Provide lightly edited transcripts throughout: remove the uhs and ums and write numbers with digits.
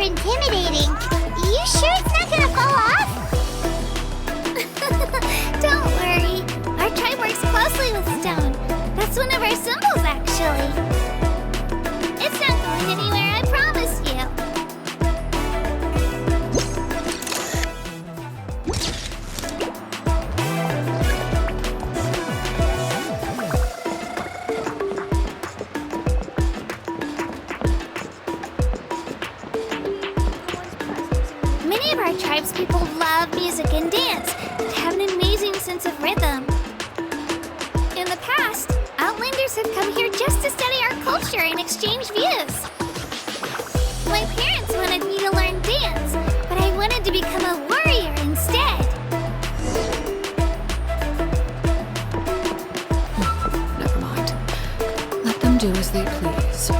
intimidating. You sure it's not gonna fall off? Don't worry. Our tribe works closely with stone. That's one of our symbols, actually. It's not going anywhere, I promise you. Many of our tribespeople love music and dance and have an amazing sense of rhythm. In the past, Outlanders have come here just to study our culture and exchange views. My parents wanted me to learn dance, but I wanted to become a warrior instead. Never mind. Let them do as they please.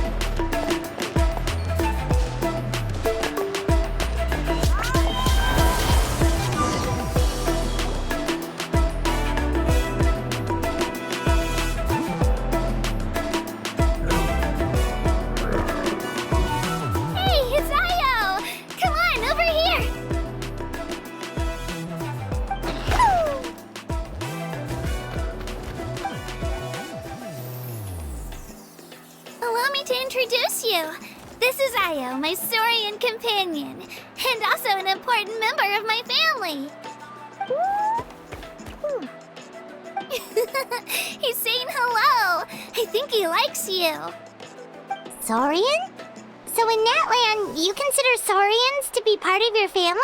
Hey, it's Io! Come on, over here! Allow me to introduce you. This is Io, my Saurian companion, and also an important member of my family. He's saying hello. I think he likes you. Saurian? So in Natlan, you consider Saurians to be part of your family?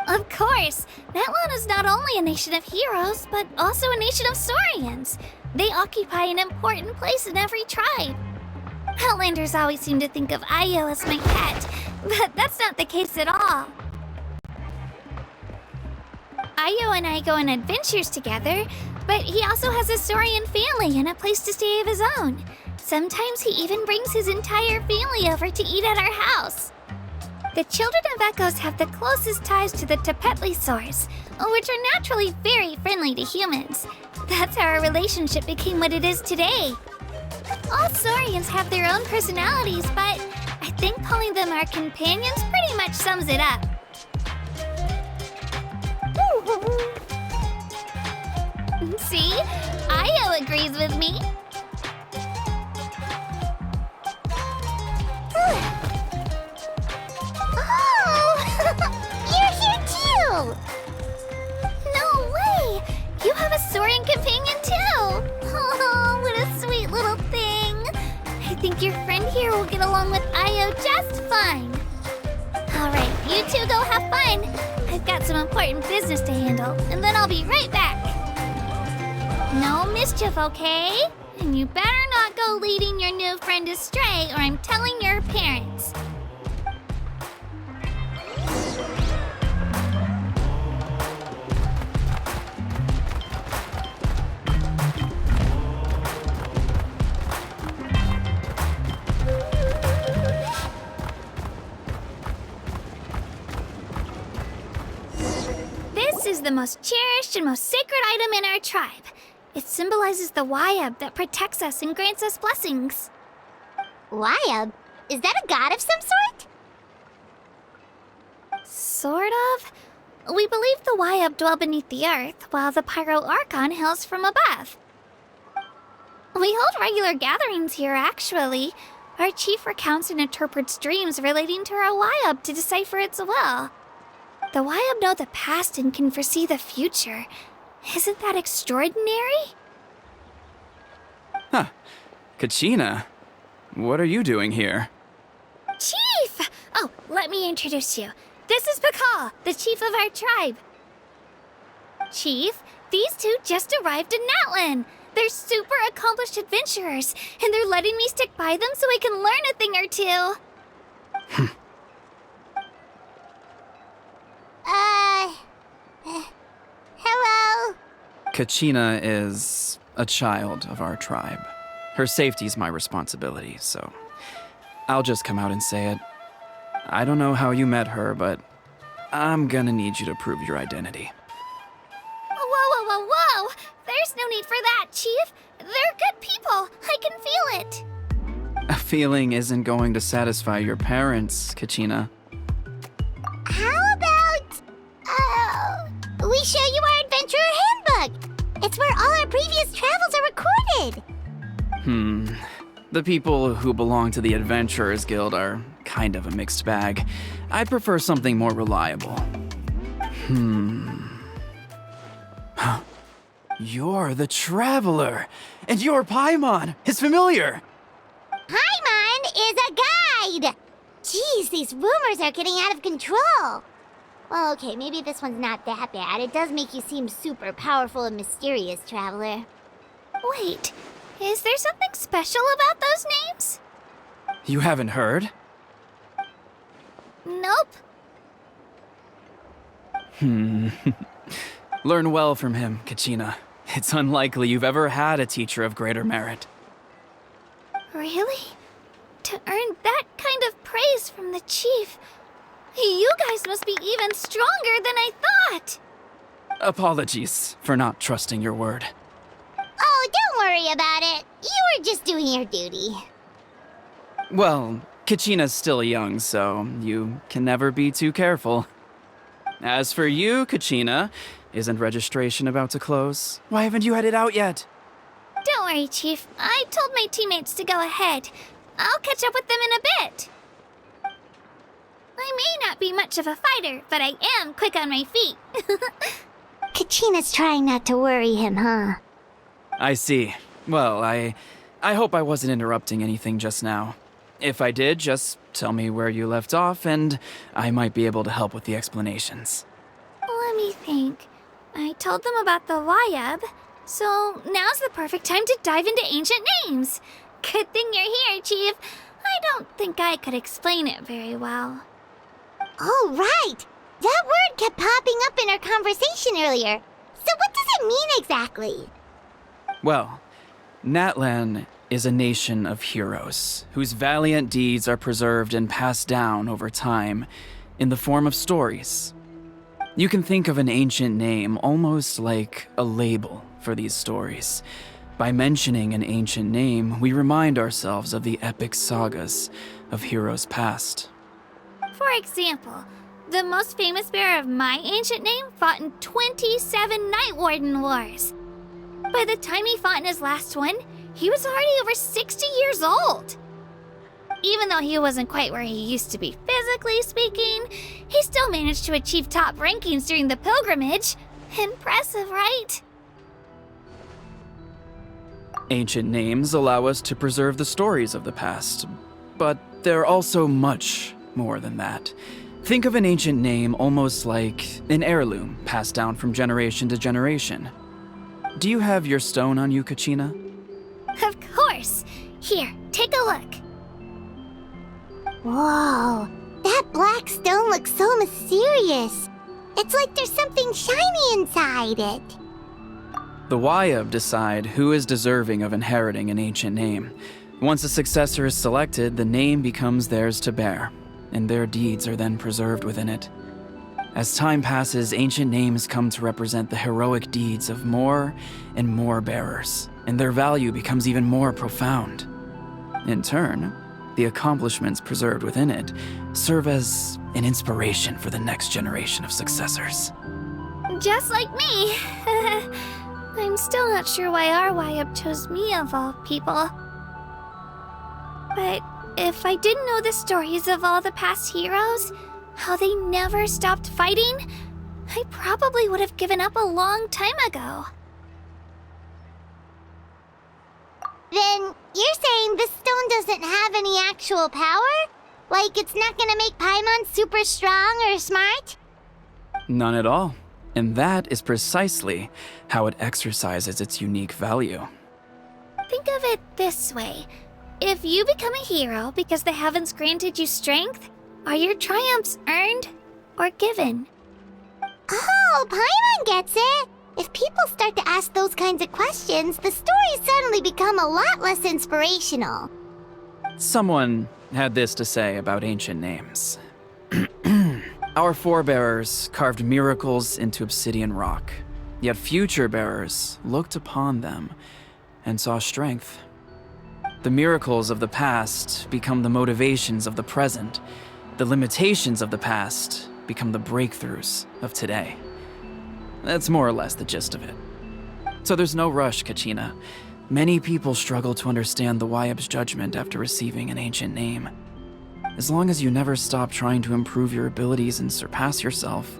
Of course, Natlan is not only a nation of heroes, but also a nation of Saurians. They occupy an important place in every tribe. Outlanders always seem to think of Io as my pet, but that's not the case at all. Io and I go on adventures together, but he also has a Saurian family and a place to stay of his own. Sometimes he even brings his entire family over to eat at our house. The children of Echoes have the closest ties to the Tepetlisaurs, which are naturally very friendly to humans. That's how our relationship became what it is today. All Saurians have their own personalities, but I think calling them our companions pretty much sums it up. See? Io agrees with me. Oh! You're here too! No way! You have a Saurian companion too! Oh, what a sweet little thing! I think your friend here will get along with Io just fine. Alright, you two go have fun. I've got some important business to handle, and then I'll be right back. No mischief, okay? And you better not go leading your new friend astray, or I'm telling your parents. This is the most cherished and most sacred item in our tribe. It symbolizes the Wayab that protects us and grants us blessings. Wayab? Is that a god of some sort? Sort of. We believe the Wayab dwell beneath the earth, while the Pyro Archon hails from above. We hold regular gatherings here, actually. Our chief recounts and interprets dreams relating to our Wayab to decipher its will. The Wayab know the past and can foresee the future. Isn't that extraordinary? Huh. Kachina, what are you doing here? Chief! Oh, let me introduce you. This is Pakal, the chief of our tribe. Chief, these two just arrived in Natlan. They're super accomplished adventurers, and they're letting me stick by them so I can learn a thing or two. Hello? Kachina is a child of our tribe. Her safety's my responsibility, so I'll just come out and say it. I don't know how you met her, but I'm gonna need you to prove your identity. Whoa! There's no need for that, Chief. They're good people. I can feel it. A feeling isn't going to satisfy your parents, Kachina. How about, we show you our adventurer handbook? It's where all our previous travels are recorded. The people who belong to the Adventurers Guild are kind of a mixed bag. I'd prefer something more reliable. You're the Traveler, and you're Paimon, his familiar. Paimon is a guide! Jeez, these rumors are getting out of control. Well, okay, maybe this one's not that bad. It does make you seem super powerful and mysterious, Traveler. Wait, is there something special about those names? You haven't heard? Nope. Learn well from him, Kachina. It's unlikely you've ever had a teacher of greater merit. Really? To earn that kind of praise from the chief, you guys must be even stronger than I thought. Apologies for not trusting your word. Oh, don't worry about it. You were just doing your duty. Well, Kachina's still young, so you can never be too careful. As for you, Kachina, isn't registration about to close? Why haven't you headed out yet? Don't worry, Chief. I told my teammates to go ahead. I'll catch up with them in a bit. I may not be much of a fighter, but I am quick on my feet. Kachina's trying not to worry him, huh? I see. Well, I hope I wasn't interrupting anything just now. If I did, just tell me where you left off, and I might be able to help with the explanations. Let me think. I told them about the Wayab, so now's the perfect time to dive into ancient names. Good thing you're here, Chief. I don't think I could explain it very well. Oh, right! That word kept popping up in our conversation earlier. So what does it mean exactly? Well, Natlan is a nation of heroes whose valiant deeds are preserved and passed down over time in the form of stories. You can think of an ancient name almost like a label for these stories. By mentioning an ancient name, we remind ourselves of the epic sagas of heroes past. For example, the most famous bearer of my ancient name fought in 27 Night Warden Wars. By the time he fought in his last one, he was already over 60 years old. Even though he wasn't quite where he used to be physically speaking, he still managed to achieve top rankings during the pilgrimage. Impressive, right? Ancient names allow us to preserve the stories of the past, but they're also much more than that. Think of an ancient name almost like an heirloom passed down from generation to generation. Do you have your stone on you, Kachina? Of course. Here, take a look. Whoa, that black stone looks so mysterious. It's like there's something shiny inside it. The Wayab decide who is deserving of inheriting an ancient name. Once a successor is selected, the name becomes theirs to bear, and their deeds are then preserved within it. As time passes, ancient names come to represent the heroic deeds of more and more bearers, and their value becomes even more profound. In turn, the accomplishments preserved within it serve as an inspiration for the next generation of successors. Just like me. I'm still not sure why our Wayab chose me of all people. But if I didn't know the stories of all the past heroes, how they never stopped fighting, I probably would have given up a long time ago. Then you're saying this stone doesn't have any actual power? Like it's not gonna make Paimon super strong or smart? None at all. And that is precisely how it exercises its unique value. Think of it this way. If you become a hero because the heavens granted you strength, are your triumphs earned or given? Oh, Paimon gets it! If people start to ask those kinds of questions, the stories suddenly become a lot less inspirational. Someone had this to say about ancient names. Our forebears carved miracles into obsidian rock, yet future bearers looked upon them and saw strength. The miracles of the past become the motivations of the present. The limitations of the past become the breakthroughs of today. That's more or less the gist of it. So there's no rush, Kachina. Many people struggle to understand the Wyeb's judgment after receiving an ancient name. As long as you never stop trying to improve your abilities and surpass yourself,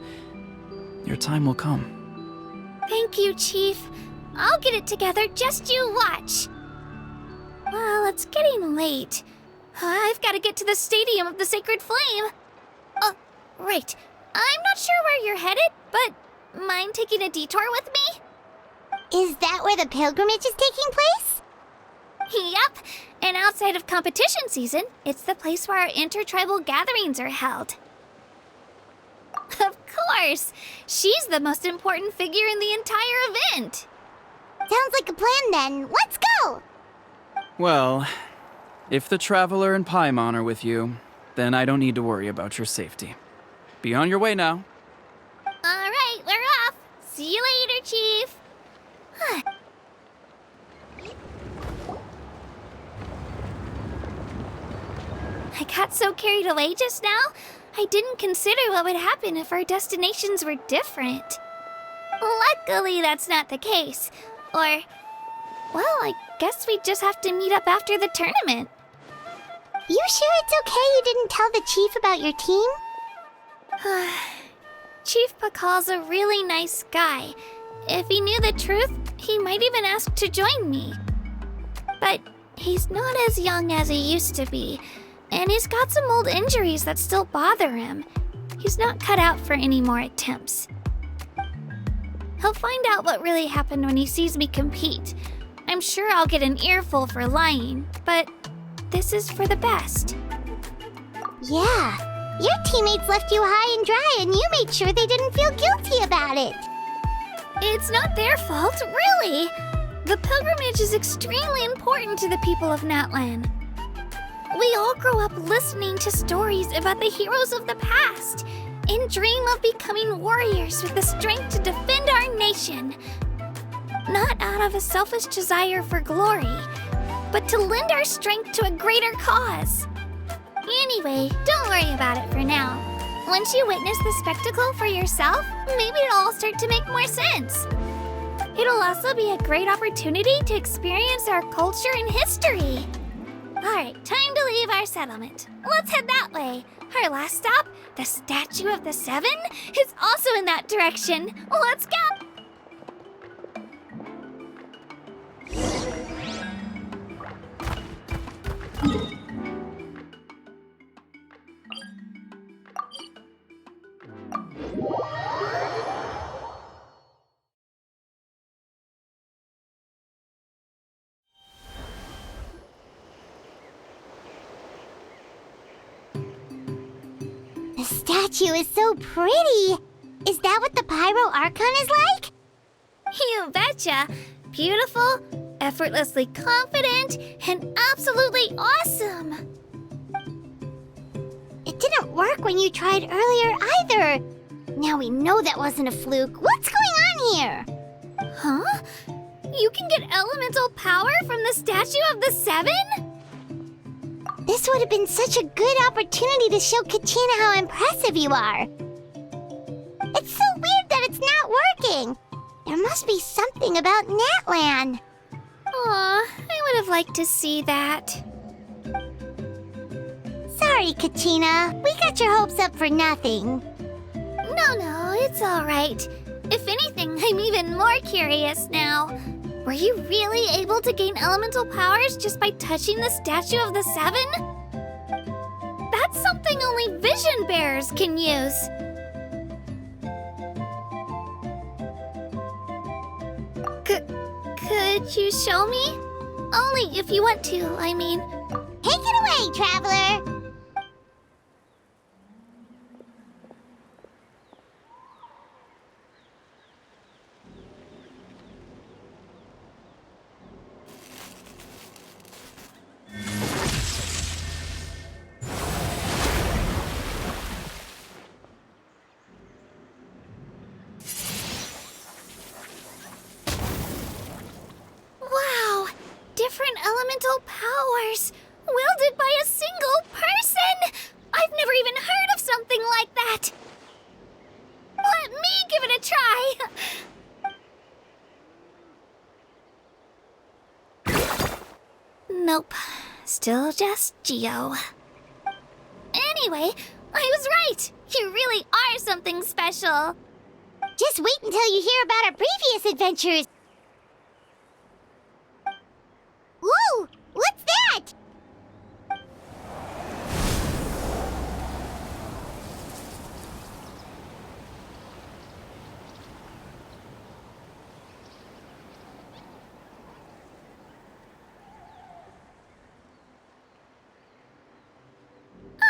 your time will come. Thank you, Chief. I'll get it together, just you watch. Well, it's getting late. I've got to get to the Stadium of the Sacred Flame. Oh, right. I'm not sure where you're headed, but mind taking a detour with me? Is that where the pilgrimage is taking place? Yep, and outside of competition season, it's the place where our intertribal gatherings are held. Of course! She's the most important figure in the entire event! Sounds like a plan then. Let's go! Well, if the Traveler and Paimon are with you, then I don't need to worry about your safety. Be on your way now. Alright, we're off! See you later, Chief! I got so carried away just now, I didn't consider what would happen if our destinations were different. Luckily, that's not the case. Or, well, I guess we just have to meet up after the tournament. You sure it's okay you didn't tell the chief about your team? Chief Pakal's a really nice guy. If he knew the truth, he might even ask to join me. But he's not as young as he used to be, and he's got some old injuries that still bother him. He's not cut out for any more attempts. He'll find out what really happened when he sees me compete. I'm sure I'll get an earful for lying, but this is for the best. Yeah, your teammates left you high and dry and you made sure they didn't feel guilty about it. It's not their fault, really. The pilgrimage is extremely important to the people of Natlan. We all grow up listening to stories about the heroes of the past and dream of becoming warriors with the strength to defend our nation. Not out of a selfish desire for glory, but to lend our strength to a greater cause. Anyway, don't worry about it for now. Once you witness the spectacle for yourself, maybe it'll all start to make more sense. It'll also be a great opportunity to experience our culture and history. Alright, time to leave our settlement. Let's head that way. Our last stop, the Statue of the Seven, is also in that direction. Let's go! The statue is so pretty. Is that what the Pyro Archon is like? You betcha! Beautiful, effortlessly confident, and absolutely awesome! It didn't work when you tried earlier either. Now we know that wasn't a fluke. What's going on here? Huh? You can get elemental power from the Statue of the Seven? This would have been such a good opportunity to show Kachina how impressive you are. It's so weird that it's not working. There must be something about Natlan. Aw, I would have liked to see that. Sorry, Kachina. We got your hopes up for nothing. No, it's alright. If anything, I'm even more curious now. Were you really able to gain elemental powers just by touching the Statue of the Seven? That's something only vision bearers can use. Could you show me? Only if you want to, I mean. Take it away, Traveler. different elemental powers, wielded by a single person! I've never even heard of something like that! Let me give it a try! Nope. Still just Geo. Anyway, I was right! You really are something special! Just wait until you hear about our previous adventures. Whoa! What's that?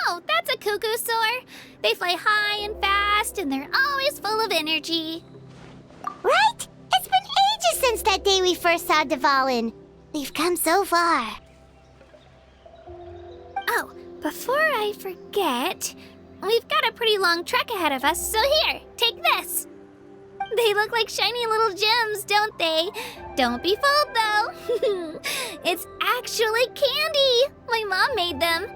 Oh, that's a cuckoo soar. They fly high and fast, and they're always full of energy. Right? It's been ages since that day we first saw Dvalin. We've come so far. Oh, before I forget, we've got a pretty long trek ahead of us, so here, take this. They look like shiny little gems, don't they? Don't be fooled, though. It's actually candy. My mom made them.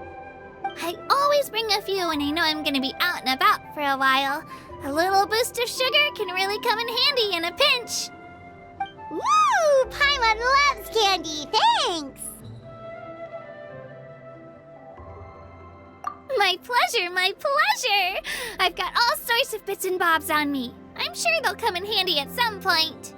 I always bring a few when I know I'm gonna be out and about for a while. A little boost of sugar can really come in handy in a pinch. Woo! Paimon loves candy. Thanks. My pleasure, my pleasure! I've got all sorts of bits and bobs on me. I'm sure they'll come in handy at some point.